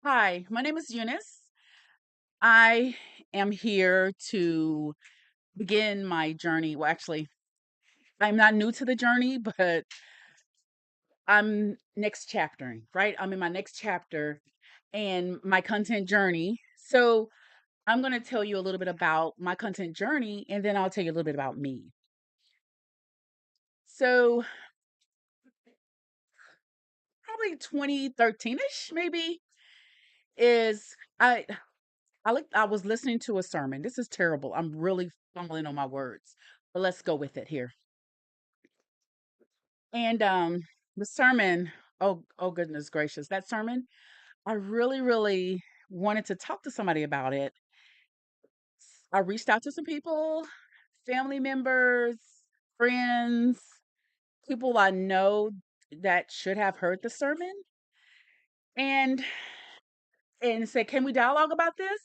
Hi, my name is Eunice. I am here to begin my journey. Well, actually, I'm not new to the journey, but I'm next chaptering, right? I'm in my next chapter and my content journey. So I'm going to tell you a little bit about my content journey and then I'll tell you a little bit about me. So probably 2013ish, maybe is I was listening to a sermon. This is terrible. I'm really fumbling on my words, but let's go with it here. And the sermon, oh goodness gracious, that sermon, I really wanted to talk to somebody about it. I reached out to some people, family members, friends, people I know that should have heard the sermon and said, "Can we dialogue about this?"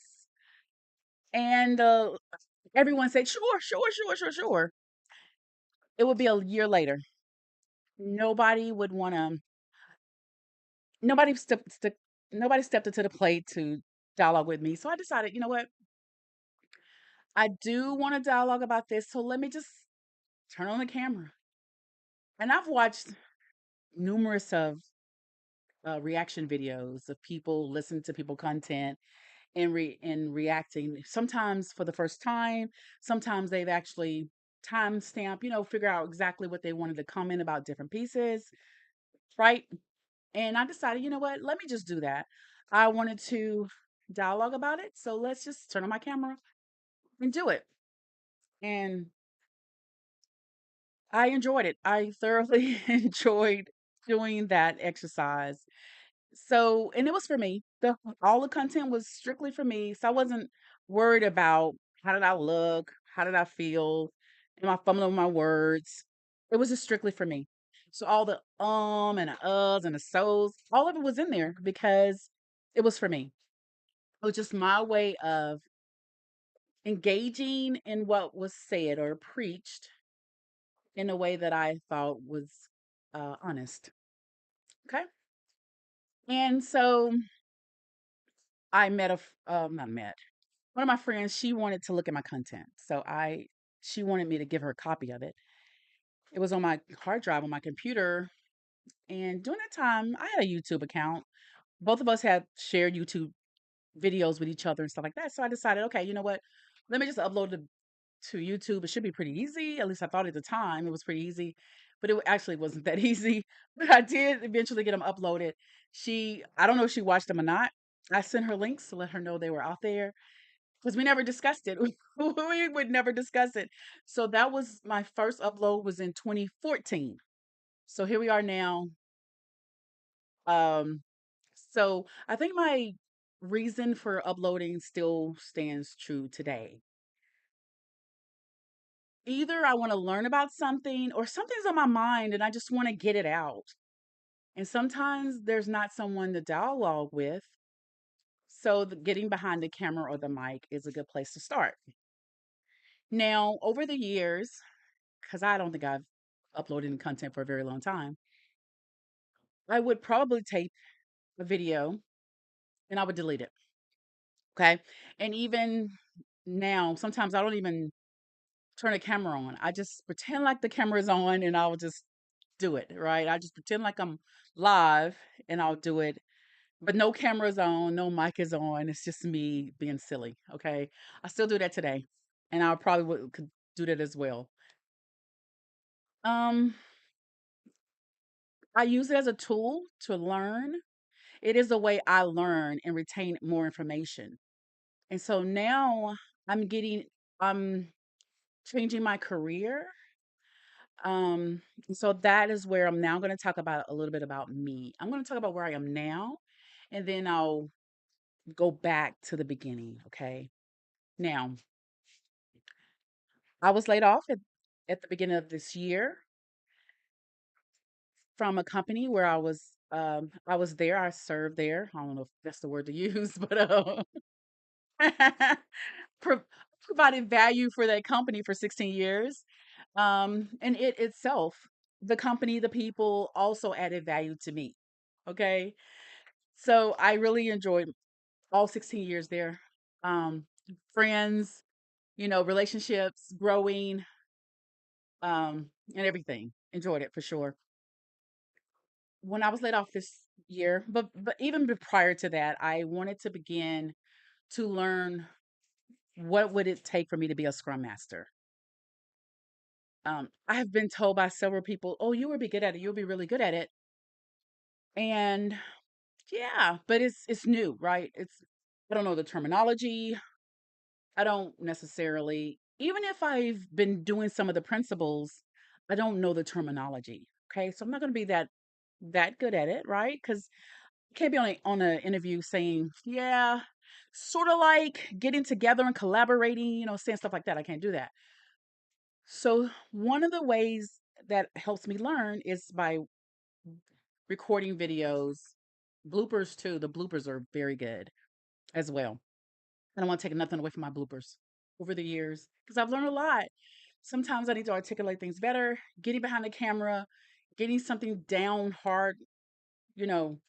And everyone said, "Sure." It would be a year later. Nobody would want to nobody nobody stepped into the plate to dialogue with me. So I decided, you know what? I do want to dialogue about this. So let me just turn on the camera. And I've watched numerous of reaction videos of people listening to people content and reacting. Sometimes for the first time, sometimes they've actually timestamp, figure out exactly what they wanted to comment about different pieces, right? And I decided, you know what? Let me just do that. I wanted to dialogue about it. So let's just turn on my camera and do it. And I enjoyed it. I thoroughly enjoyed doing that exercise. So, and it was for me. All the content was strictly for me. So I wasn't worried about how did I look, how did I feel, am I fumbling with my words. It was just strictly for me. So all the and the uhs and the so's, all of it was in there because it was for me. It was just my way of engaging in what was said or preached in a way that I thought was honest. Okay. And so I met not met, one of my friends, she wanted to look at my content. She wanted me to give her a copy of it. It was on my hard drive on my computer. And during that time, I had a YouTube account. Both of us had shared YouTube videos with each other and stuff like that. So I decided, okay, you know what? Let me just upload it to YouTube. It should be pretty easy. At least I thought at the time it was pretty easy, but it actually wasn't that easy. But I did eventually get them uploaded. I don't know if she watched them or not. I sent her links to let her know they were out there because we never discussed it. We would never discuss it. So that was my first upload was in 2014. So here we are now. Um, so I think my reason for uploading still stands true today. Either I want to learn about something or something's on my mind and I just want to get it out. And sometimes there's not someone to dialogue with. So getting behind the camera or the mic is a good place to start. Now, over the years, because I don't think I've uploaded any content for a very long time, I would probably take a video and I would delete it. Okay. And even now, sometimes I don't even turn a camera on. I just pretend like the camera is on and I'll just do it, right? I just pretend like I'm live and I'll do it, but no camera's on, no mic is on. It's just me being silly. Okay. I still do that today. And I probably could do that as well. Um, I use it as a tool to learn. It is a way I learn and retain more information. And so now I'm getting I'm changing my career. And so that is where I'm now going to talk about a little bit about me. I'm going to talk about where I am now, and then I'll go back to the beginning. Okay. Now, I was laid off at the beginning of this year from a company where I was there, I served there. I don't know if that's the word to use, but pro- provided value for that company for 16 years. And it itself, the company, the people also added value to me. Okay. So I really enjoyed all 16 years there. Um, Friends, relationships, growing, and everything. Enjoyed it for sure. When I was laid off this year, but even prior to that, I wanted to begin to learn what would it take for me to be a scrum master. I have been told by several people, "Oh, you will be good at it. You'll be really good at it." And yeah, but it's new, right? I don't know the terminology. I don't necessarily, even if I've been doing some of the principles, I don't know the terminology. Okay, so I'm not going to be that good at it, right? Because I can't be on an interview saying, yeah, sort of like getting together and collaborating, saying stuff like that. I can't do that. So one of the ways that helps me learn is by recording videos, bloopers too. The bloopers are very good as well. I don't want to take nothing away from my bloopers over the years because I've learned a lot. Sometimes I need to articulate things better. Getting behind the camera, getting something down hard, you know,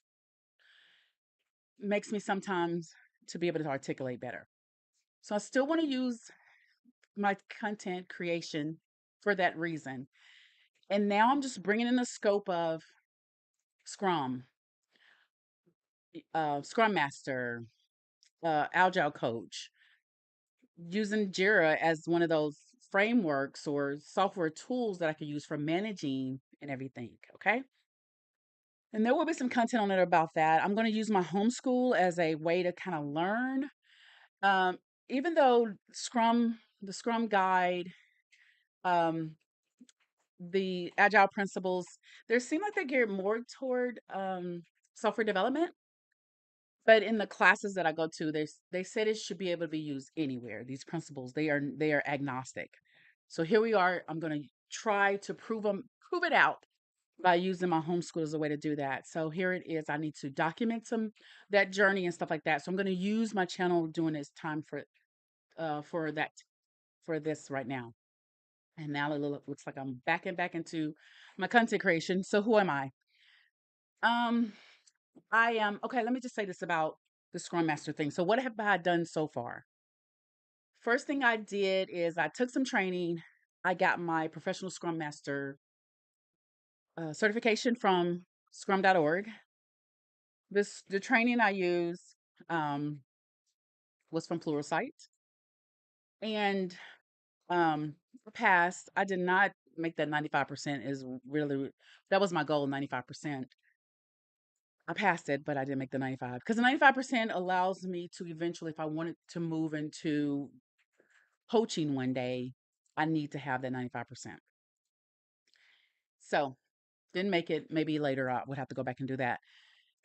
makes me sometimes to be able to articulate better. So I still want to use my content creation for that reason. And now I'm just bringing in the scope of Scrum, Scrum Master, Agile Coach, using Jira as one of those frameworks or software tools that I could use for managing and everything. Okay. And there will be some content on it about that. I'm going to use my homeschool as a way to kind of learn. Um, Even though the Scrum guide, um, the Agile principles, they seem like they geared more toward software development. But in the classes that I go to, they said it should be able to be used anywhere. These principles, they are agnostic. So here we are. I'm going to try to prove it out by using my homeschool as a way to do that. So here it is. I need to document some that journey and stuff like that. So I'm going to use my channel during this time for that for this right now. And now it looks like I'm backing back into my content creation. So who am I? Um, I am okay. Let me just say this about the Scrum Master thing. So what have I done so far? First thing I did is I took some training. I got my professional Scrum Master certification from Scrum.org. The training I used um, was from Pluralsight, and I passed. I did not make that 95%. Is really that was my goal, 95%. I passed it, but I didn't make the 95 because the 95% allows me to eventually, if I wanted to move into coaching one day, I need to have that 95%. So didn't make it. Maybe later I would have to go back and do that.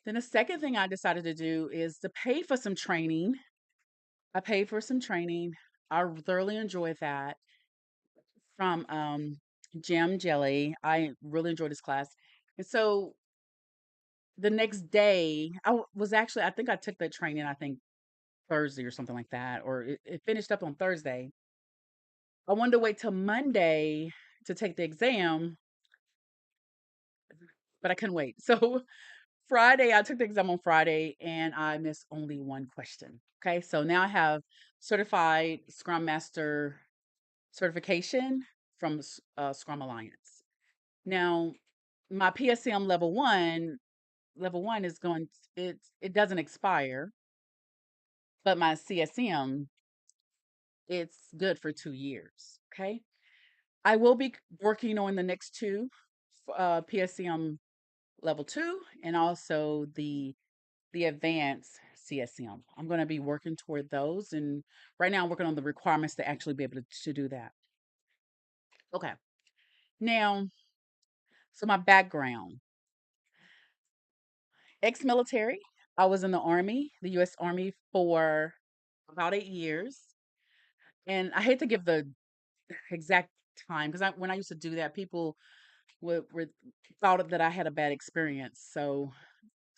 Then the second thing I decided to do is to pay for some training. I paid for some training. I thoroughly enjoyed that from Jim Jelly. I really enjoyed this class. And so the next day, was actually, I think I took that training, I think Thursday or something like that, or it finished up on Thursday. I wanted to wait till Monday to take the exam, but I couldn't wait. So Friday, I took the exam on Friday and I missed only one question. Okay. So now I have certified Scrum Master certification from Scrum Alliance. Now, my PSM level one is going, it doesn't expire, but my CSM, it's good for 2 years. Okay. I will be working on the next two, PSM level two and also the advanced CSM. I'm going to be working toward those. And right now I'm working on the requirements to actually be able to do that. Okay. Now, so my background, ex-military. I was in the Army, the U.S. Army for about 8 years. And I hate to give the exact time because when I used to do that, people would thought that I had a bad experience. So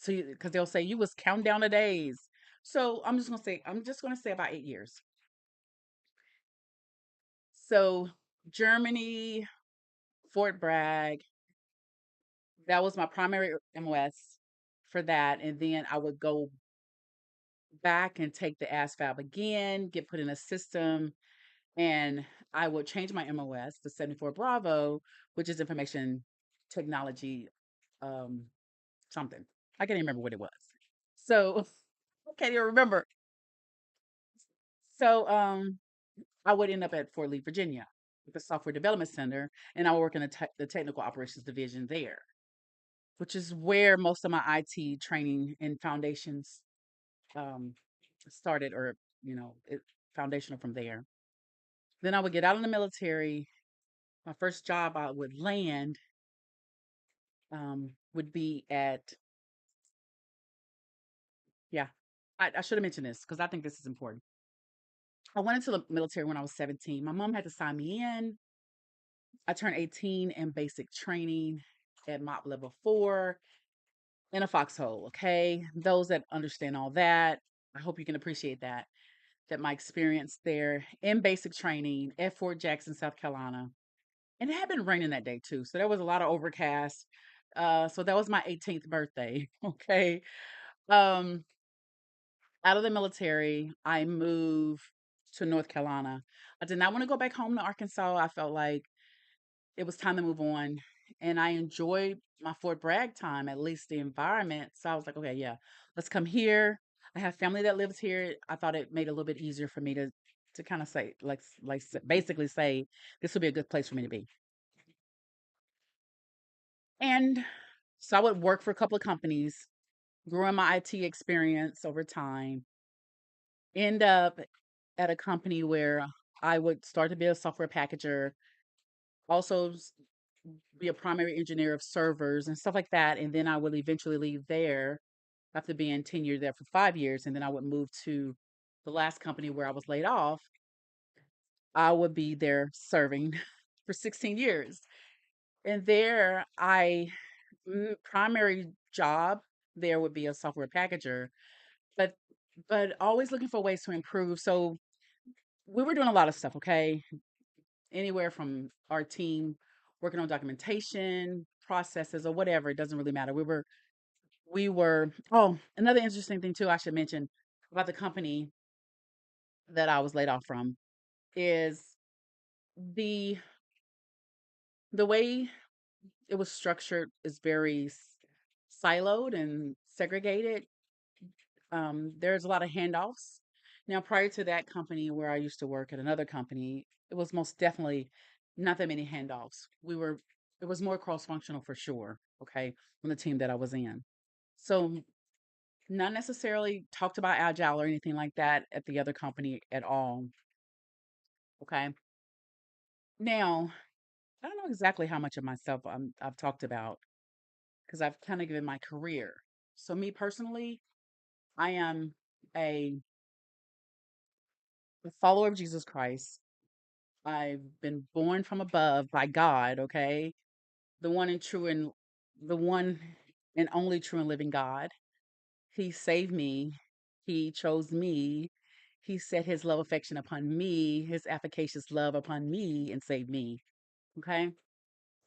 because they'll say you was counting down the days. So I'm just gonna say about 8 years. So Germany, Fort Bragg, that was my primary MOS for that, and then I would go back and take the ASVAB again, get put in a system, and I would change my MOS to 74 Bravo, which is information technology um something. I can't even remember what it was. So I can't even remember. So I would end up at Fort Lee, Virginia, with the Software Development Center, and I would work in the Technical Operations Division there, which is where most of my IT training and foundations um, started, or foundational from there. Then I would get out in the military. My first job I would land would be at, yeah. I should have mentioned this because I think this is important. I went into the military when I was 17. My mom had to sign me in. I turned 18 in basic training at MOP level 4 in a foxhole. Okay. Those that understand all that, I hope you can appreciate that my experience there in basic training at Fort Jackson, South Carolina. And it had been raining that day too. So there was a lot of overcast. So that was my 18th birthday. Okay. Um, Out of the military, I moved to North Carolina. I did not want to go back home to Arkansas. I felt like it was time to move on. And I enjoyed my Fort Bragg time, at least the environment. So I was like, okay, yeah, let's come here. I have family that lives here. I thought it made it a little bit easier for me to kind of say, basically say, this would be a good place for me to be. And so I would work for a couple of companies, grew in my IT experience over time, end up at a company where I would start to be a software packager, also be a primary engineer of servers and stuff like that. And then I would eventually leave there after being tenured there for 5 years. And then I would move to the last company where I was laid off. I would be there serving for 16 years. And there, primary job there would be a software packager, but always looking for ways to improve. So we were doing a lot of stuff, okay? Anywhere from our team working on documentation, processes, or whatever. It doesn't really matter. Oh, another interesting thing too, I should mention about the company that I was laid off from is the the way it was structured is very siloed and segregated. There's a lot of handoffs. Now, prior to that company where I used to work at another company, it was most definitely not that many handoffs. It was more cross functional for sure. Okay, on the team that I was in. So, not necessarily talked about agile or anything like that at the other company at all. Okay. Now, I don't know exactly how much of myself I've talked about because I've kind of given my career. So, me personally, I am a, a follower of Jesus Christ. I've been born from above by God, okay? The one and true and the one and only true and living God. He saved me. He chose me. He set his love affection upon me, his efficacious love upon me and saved me. Okay?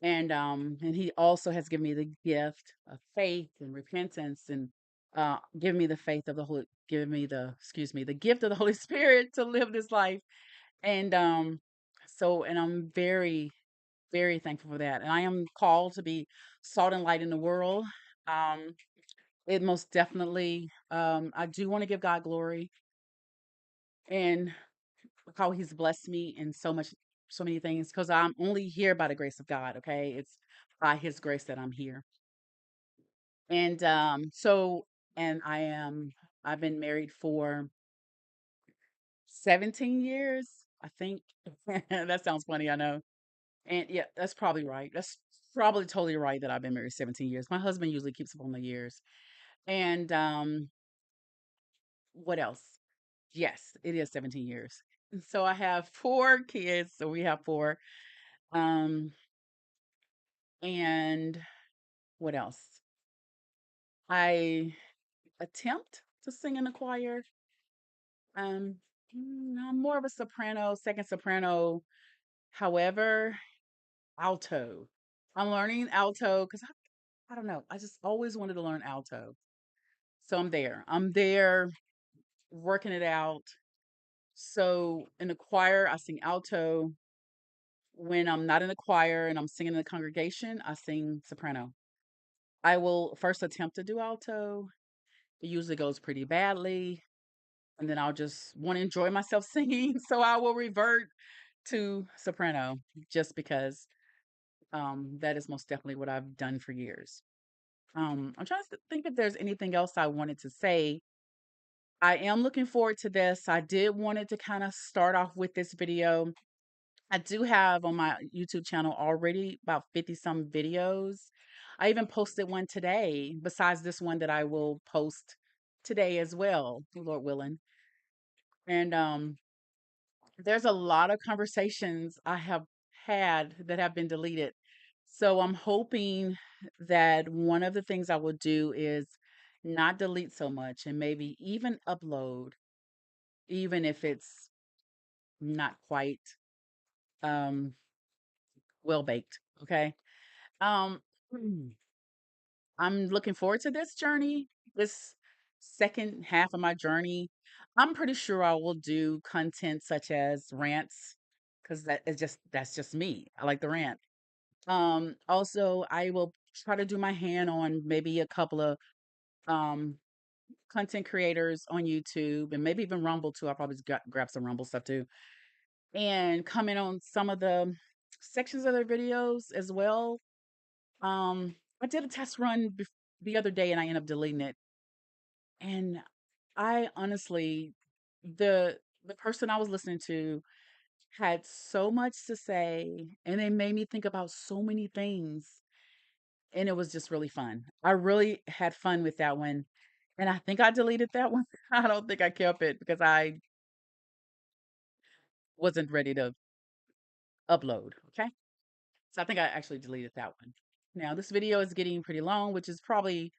And he also has given me the gift of faith and repentance and given me the faith of the Holy given me the excuse me, the gift of the Holy Spirit to live this life. And I'm very, very thankful for that. And I am called to be salt and light in the world. Um, it most definitely, I do want to give God glory and how He's blessed me in so many things, because I'm only here by the grace of God. Okay, it's by His grace that I'm here. And and I've been married for 17 years, I think. That sounds funny, I know. And yeah, that's probably right. That's probably totally right that I've been married 17 years. My husband usually keeps up on the years. And what else? Yes, it is 17 years. And so I have 4 kids. So we have 4. Um, and what else? I attempt to sing in the choir. Um, I'm more of a soprano, second soprano. However, alto. I'm learning alto because I don't know. I just always wanted to learn alto. So I'm there working it out. So in the choir, I sing alto. When I'm not in the choir and I'm singing in the congregation, I sing soprano. I will first attempt to do alto. It usually goes pretty badly. And then I'll just want to enjoy myself singing. So I will revert to soprano just because that is most definitely what I've done for years. I'm trying to think if there's anything else I wanted to say. I am looking forward to this. I did wanted to kind of start off with this video. I do have on my YouTube channel already about 50 some videos. I even posted one today, besides this one that I will post today as well, Lord willing. And there's a lot of conversations I have had that have been deleted. So I'm hoping that one of the things I will do is not delete so much and maybe even upload, even if it's not quite um well baked. Okay. Um I'm looking forward to this journey, this second half of my journey. I'm pretty sure I will do content such as rants because that's just me. I like the rant. Also, I will try to do my hand on maybe a couple of um content creators on YouTube and maybe even Rumble too. I'll probably grab some Rumble stuff too and comment on some of the sections of their videos as well. I did a test run the other day and I ended up deleting it. And I honestly, the person I was listening to had so much to say, and it made me think about so many things, and it was just really fun. I really had fun with that one, and I think I deleted that one. I don't think I kept it because I wasn't ready to upload. Okay, so I think I actually deleted that one. Now this video is getting pretty long, which is probably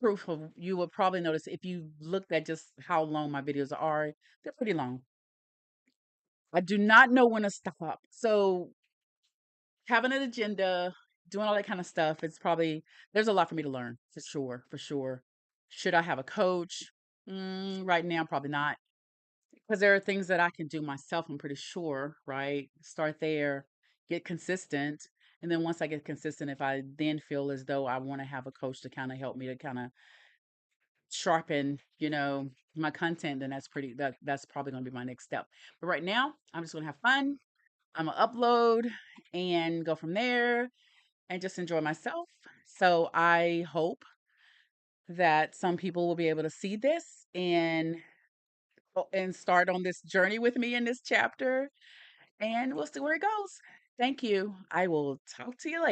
proof of you will probably notice if you looked at just how long my videos are, they're pretty long. I do not know when to stop. So having an agenda, doing all that kind of stuff, it's probably there's a lot for me to learn for sure, for sure. Should I have a coach? Right now, probably not, because there are things that I can do myself. I'm pretty sure, right? Start there, get consistent, and then once I get consistent, if I then feel as though I want to have a coach to kind of help me to kind of sharpen, my content, then that's probably going to be my next step. But right now, I'm just going to have fun. I'm gonna upload and go from there and just enjoy myself. So I hope that some people will be able to see this and start on this journey with me in this chapter, and we'll see where it goes. Thank you. I will talk to you later.